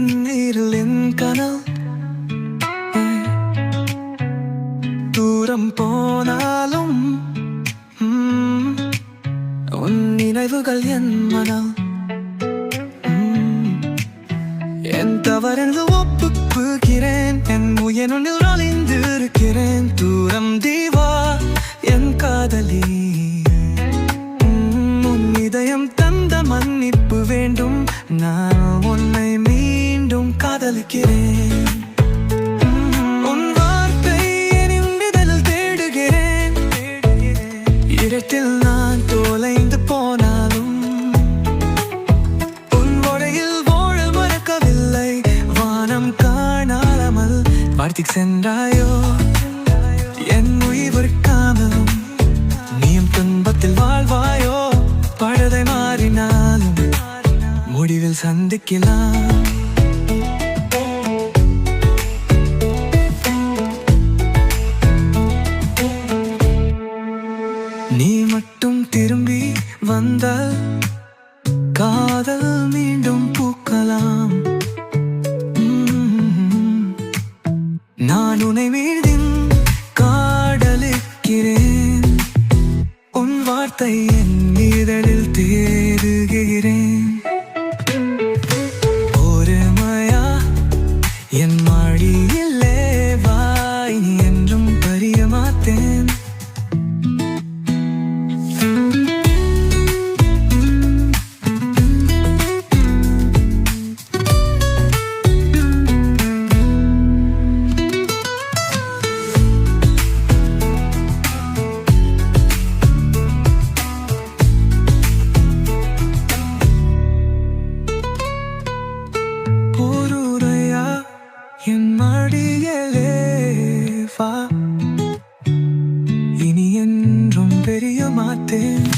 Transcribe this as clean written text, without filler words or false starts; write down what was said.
கண்ணீரில் என் கனல் தூரம் போனாலும் உன் நினைவுகள் என் மனம் என் தவறென்று ஒப்புக்குகிறேன். என் உயனுள் அழிந்து இருக்கிறேன். தூரம் தீவா என் காதலி, உன் இதயம் தந்த மன்னிப்பு வேண்டும். நான் உன்னை மீண்டும் காதலிக்கிறேன். உன் வார்த்தை என் இதழில் தேடுகிறேன். இடத்தில் நான் தொலைந்து போனாலும் உன் உடையில் வாழ மறக்கவில்லை. வானம் காணாமல் வார்த்தைக்கு சென்றாயோ என் உயிர்க்காமலும். நீயும் துன்பத்தில் வாழ்வாயோ பழுதை மாறினாலும் முடிவில் சந்திக்கலாம். நீ மட்டும் திரும்பி வந்தால் காதல் மீண்டும் பூக்கலாம். நான் உன்னை மீண்டும் காதலிக்கிறேன். உன் வார்த்தை என் இதழில் தேடுகிறேன். ஒரு மாயா என் மடியிலே வாய் நீ என்றும் பறிய மாட்டேன். என் மடியிலே வா, இனி என்றும் பெரிய மாட்டேன்.